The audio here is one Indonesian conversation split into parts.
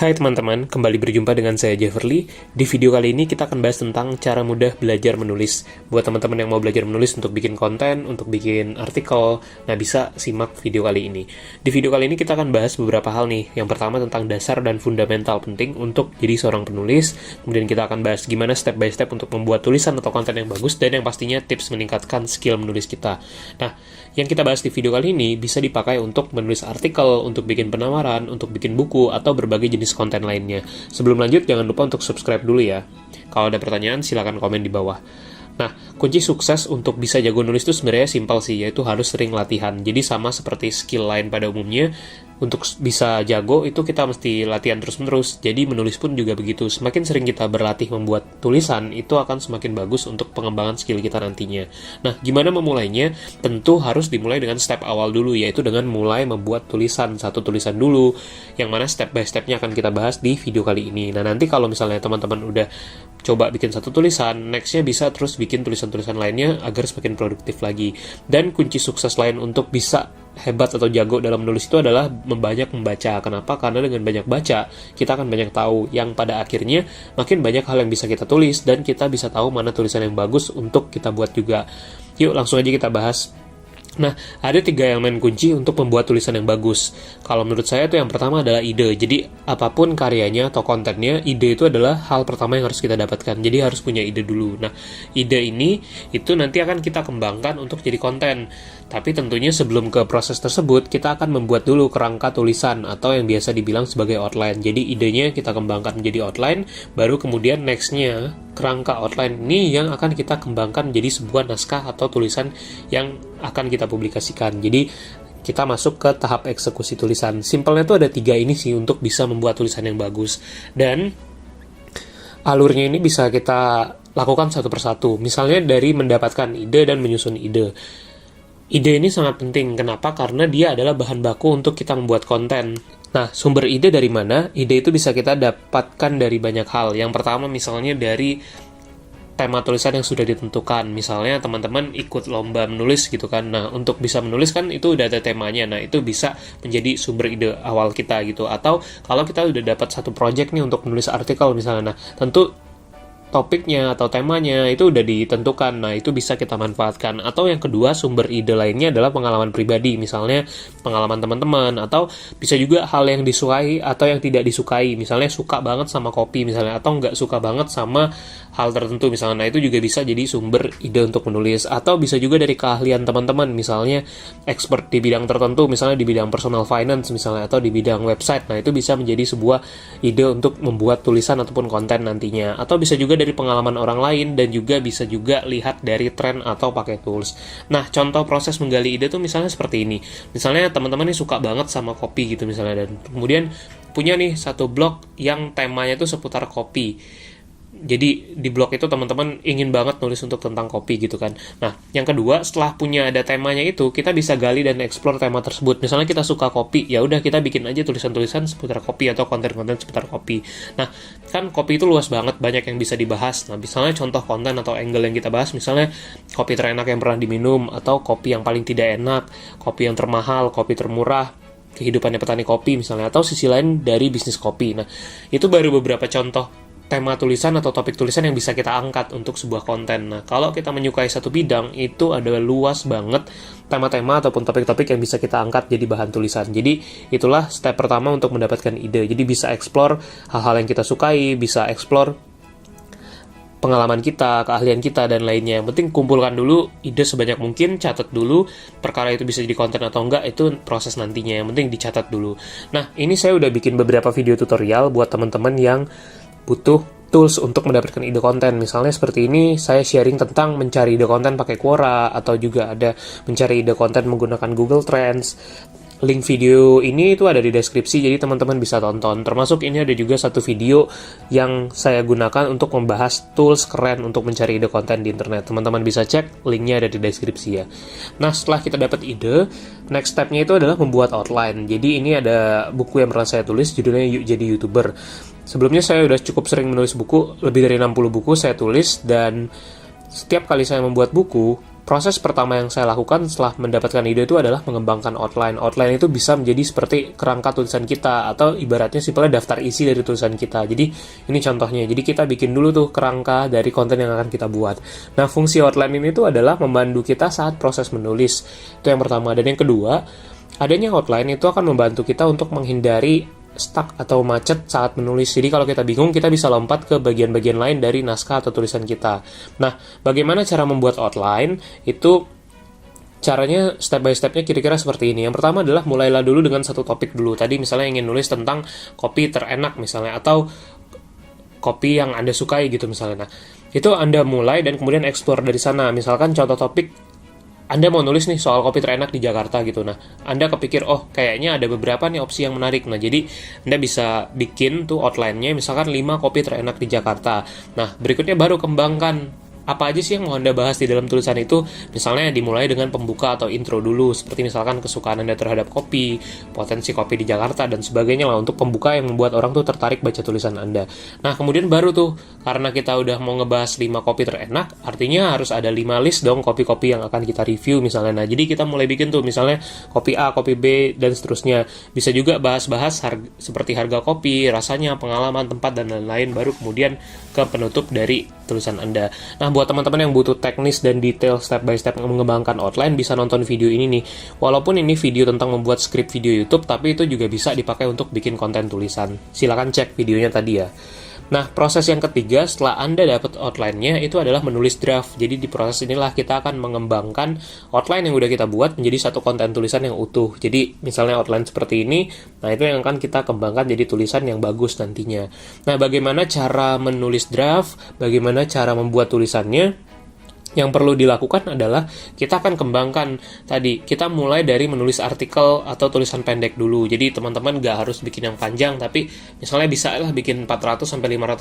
Hai teman-teman, kembali berjumpa dengan saya Jefferly. Di video kali ini kita akan bahas tentang cara mudah belajar menulis. Buat teman-teman yang mau belajar menulis untuk bikin konten, untuk bikin artikel, nah bisa simak video kali ini. Di video kali ini kita akan bahas beberapa hal nih. Yang pertama tentang dasar dan fundamental penting untuk jadi seorang penulis. Kemudian kita akan bahas gimana step by step untuk membuat tulisan atau konten yang bagus, dan yang pastinya tips meningkatkan skill menulis kita. Nah, yang kita bahas di video kali ini bisa dipakai untuk menulis artikel, untuk bikin penawaran, untuk bikin buku, atau berbagai jenis konten lainnya. Sebelum lanjut, jangan lupa untuk subscribe dulu ya. Kalau ada pertanyaan, silakan komen di bawah. Nah, kunci sukses untuk bisa jago nulis itu sebenarnya simpel sih, yaitu harus sering latihan. Jadi sama seperti skill lain pada umumnya, untuk bisa jago itu kita mesti latihan terus-menerus. Jadi menulis pun juga begitu. Semakin sering kita berlatih membuat tulisan, itu akan semakin bagus untuk pengembangan skill kita nantinya. Nah, gimana memulainya? Tentu harus dimulai dengan step awal dulu, yaitu dengan mulai membuat tulisan. Satu tulisan dulu, yang mana step by stepnya akan kita bahas di video kali ini. Nah, nanti kalau misalnya teman-teman udah coba bikin satu tulisan, nextnya bisa terus bikin tulisan-tulisan lainnya agar semakin produktif lagi. Dan kunci sukses lain untuk bisa hebat atau jago dalam menulis itu adalah banyak membaca. Kenapa? Karena dengan banyak baca, kita akan banyak tahu, yang pada akhirnya makin banyak hal yang bisa kita tulis, dan kita bisa tahu mana tulisan yang bagus untuk kita buat juga. Yuk langsung aja kita bahas. Nah, ada 3 elemen kunci untuk membuat tulisan yang bagus. Kalau menurut saya itu yang pertama adalah ide. Jadi, apapun karyanya atau kontennya, ide itu adalah hal pertama yang harus kita dapatkan. Jadi, harus punya ide dulu. Nah, ide ini, itu nanti akan kita kembangkan untuk jadi konten. Tapi tentunya sebelum ke proses tersebut, kita akan membuat dulu kerangka tulisan, atau yang biasa dibilang sebagai outline. Jadi, idenya kita kembangkan menjadi outline, baru kemudian next-nya, kerangka outline ini yang akan kita kembangkan menjadi sebuah naskah atau tulisan yang akan kita publikasikan. Jadi kita masuk ke tahap eksekusi tulisan. Simpelnya tuh ada 3 ini sih untuk bisa membuat tulisan yang bagus. Dan alurnya ini bisa kita lakukan satu persatu. Misalnya dari mendapatkan ide dan menyusun ide. Ide ini sangat penting. Kenapa? Karena dia adalah bahan baku untuk kita membuat konten. Nah, sumber ide dari mana? Ide itu bisa kita dapatkan dari banyak hal. Yang pertama misalnya dari tema tulisan yang sudah ditentukan. Misalnya teman-teman ikut lomba menulis gitu kan. Nah, untuk bisa menulis kan itu udah ada temanya. Nah, itu bisa menjadi sumber ide awal kita gitu. Atau kalau kita udah dapat satu project nih untuk menulis artikel misalnya. Nah, tentu topiknya atau temanya itu udah ditentukan. Nah, itu bisa kita manfaatkan. Atau yang kedua, sumber ide lainnya adalah pengalaman pribadi. Misalnya pengalaman teman-teman, atau bisa juga hal yang disukai atau yang tidak disukai. Misalnya suka banget sama kopi misalnya, atau nggak suka banget sama hal tertentu misalnya. Nah, itu juga bisa jadi sumber ide untuk menulis. Atau bisa juga dari keahlian teman-teman, misalnya expert di bidang tertentu, misalnya di bidang personal finance misalnya, atau di bidang website. Nah, itu bisa menjadi sebuah ide untuk membuat tulisan ataupun konten nantinya. Atau bisa juga dari pengalaman orang lain, dan juga bisa juga lihat dari tren atau pakai tools. Nah, contoh proses menggali ide tuh misalnya seperti ini. Misalnya teman-teman nih suka banget sama kopi gitu misalnya, dan kemudian punya nih satu blog yang temanya tuh seputar kopi. Jadi di blog itu teman-teman ingin banget nulis untuk tentang kopi gitu kan. Nah, yang kedua, setelah punya ada temanya itu, kita bisa gali dan explore tema tersebut. Misalnya kita suka kopi, ya udah kita bikin aja tulisan-tulisan seputar kopi atau konten-konten seputar kopi. Nah, kan kopi itu luas banget, banyak yang bisa dibahas. Nah, misalnya contoh konten atau angle yang kita bahas, misalnya kopi terenak yang pernah diminum, atau kopi yang paling tidak enak, kopi yang termahal, kopi termurah, kehidupannya petani kopi misalnya, atau sisi lain dari bisnis kopi. Nah, itu baru beberapa contoh tema tulisan atau topik tulisan yang bisa kita angkat untuk sebuah konten. Nah, kalau kita menyukai satu bidang, itu adalah luas banget tema-tema ataupun topik-topik yang bisa kita angkat jadi bahan tulisan. Jadi, itulah step pertama untuk mendapatkan ide. Jadi, bisa explore hal-hal yang kita sukai, bisa explore pengalaman kita, keahlian kita, dan lainnya. Yang penting kumpulkan dulu ide sebanyak mungkin, catat dulu, perkara itu bisa jadi konten atau enggak, itu proses nantinya. Yang penting dicatat dulu. Nah, ini saya udah bikin beberapa video tutorial buat teman-teman yang butuh tools untuk mendapatkan ide konten. Misalnya seperti ini, saya sharing tentang mencari ide konten pakai Quora, atau juga ada mencari ide konten menggunakan Google Trends. Link video ini itu ada di deskripsi, jadi teman-teman bisa tonton. Termasuk ini ada juga satu video yang saya gunakan untuk membahas tools keren untuk mencari ide konten di internet. Teman-teman bisa cek, linknya ada di deskripsi ya. Nah, setelah kita dapat ide, next step-nya itu adalah membuat outline. Jadi ini ada buku yang pernah saya tulis, judulnya Yuk Jadi YouTuber. Sebelumnya saya udah cukup sering menulis buku, lebih dari 60 buku saya tulis, dan setiap kali saya membuat buku, proses pertama yang saya lakukan setelah mendapatkan ide itu adalah mengembangkan outline. Outline itu bisa menjadi seperti kerangka tulisan kita, atau ibaratnya simpelnya daftar isi dari tulisan kita. Jadi ini contohnya, jadi kita bikin dulu tuh kerangka dari konten yang akan kita buat. Nah, fungsi outline ini tuh adalah membantu kita saat proses menulis. Itu yang pertama. Dan yang kedua, adanya outline itu akan membantu kita untuk menghindari stuck atau macet saat menulis. Jadi kalau kita bingung, kita bisa lompat ke bagian-bagian lain dari naskah atau tulisan kita. Nah, bagaimana cara membuat outline? Itu caranya step by stepnya kira-kira seperti ini. Yang pertama adalah mulailah dulu dengan satu topik dulu. Tadi misalnya ingin nulis tentang kopi terenak misalnya, atau kopi yang Anda sukai gitu misalnya. Nah, itu Anda mulai dan kemudian explore dari sana. Misalkan contoh topik, Anda mau nulis nih soal kopi terenak di Jakarta gitu. Nah, Anda kepikir, oh kayaknya ada beberapa nih opsi yang menarik. Nah, jadi Anda bisa bikin tuh outline-nya, misalkan 5 kopi terenak di Jakarta. Nah, berikutnya baru kembangkan apa aja sih yang mau Anda bahas di dalam tulisan itu. Misalnya dimulai dengan pembuka atau intro dulu, seperti misalkan kesukaan Anda terhadap kopi, potensi kopi di Jakarta, dan sebagainya lah, untuk pembuka yang membuat orang tuh tertarik baca tulisan Anda. Nah, kemudian baru tuh, karena kita udah mau ngebahas 5 kopi terenak, artinya harus ada 5 list dong kopi-kopi yang akan kita review misalnya. Nah, jadi kita mulai bikin tuh, misalnya kopi A, kopi B, dan seterusnya. Bisa juga bahas-bahas seperti harga kopi, rasanya, pengalaman, tempat, dan lain-lain, baru kemudian ke penutup dari tulisan Anda. Nah, buat teman-teman yang butuh teknis dan detail step by step mengembangkan outline, bisa nonton video ini nih. Walaupun ini video tentang membuat skrip video YouTube, tapi itu juga bisa dipakai untuk bikin konten tulisan. Silakan cek videonya tadi ya. Nah, proses yang ketiga setelah Anda dapat outline-nya itu adalah menulis draft. Jadi di proses inilah kita akan mengembangkan outline yang udah kita buat menjadi satu konten tulisan yang utuh. Jadi misalnya outline seperti ini, nah itu yang akan kita kembangkan jadi tulisan yang bagus nantinya. Nah, bagaimana cara menulis draft? Bagaimana cara membuat tulisannya? Yang perlu dilakukan adalah kita akan kembangkan tadi, kita mulai dari menulis artikel atau tulisan pendek dulu. Jadi teman-teman gak harus bikin yang panjang, tapi misalnya bisa lah bikin 400-500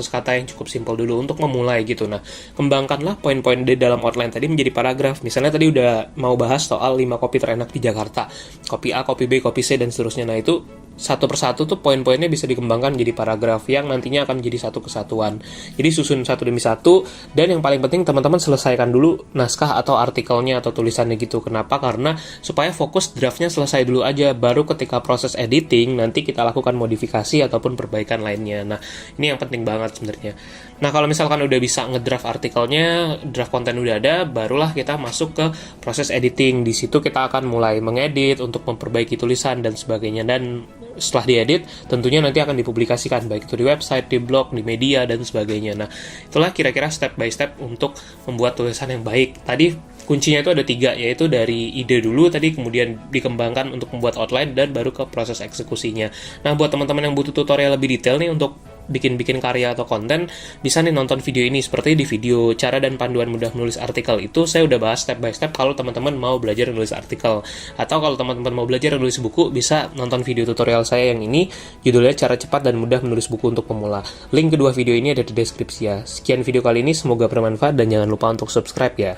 kata yang cukup simpel dulu untuk memulai gitu. Nah, kembangkanlah poin-poin di dalam outline tadi menjadi paragraf. Misalnya tadi udah mau bahas soal 5 kopi terenak di Jakarta, kopi A, kopi B, kopi C, dan seterusnya. Nah, itu satu persatu tuh poin-poinnya bisa dikembangkan jadi paragraf yang nantinya akan menjadi satu kesatuan. Jadi susun satu demi satu, dan yang paling penting teman-teman selesaikan dulu naskah atau artikelnya atau tulisannya gitu. Kenapa? Karena supaya fokus draftnya selesai dulu aja, baru ketika proses editing nanti kita lakukan modifikasi ataupun perbaikan lainnya. Nah, ini yang penting banget sebenarnya. Nah, kalau misalkan udah bisa ngedraft artikelnya, draft konten udah ada, barulah kita masuk ke proses editing. Di situ kita akan mulai mengedit untuk memperbaiki tulisan dan sebagainya. Dan setelah diedit, tentunya nanti akan dipublikasikan, baik itu di website, di blog, di media, dan sebagainya. Nah, itulah kira-kira step by step untuk membuat tulisan yang baik. Tadi kuncinya itu ada 3, yaitu dari ide dulu tadi, kemudian dikembangkan untuk membuat outline, dan baru ke proses eksekusinya. Nah, buat teman-teman yang butuh tutorial lebih detail nih untuk bikin karya atau konten, bisa nih nonton video ini. Seperti di video cara dan panduan mudah menulis artikel itu, saya udah bahas step by step kalau teman-teman mau belajar menulis artikel. Atau kalau teman-teman mau belajar menulis buku, bisa nonton video tutorial saya yang ini, judulnya cara cepat dan mudah menulis buku untuk pemula. Link kedua video ini ada di deskripsi ya. Sekian video kali ini, semoga bermanfaat dan jangan lupa untuk subscribe ya.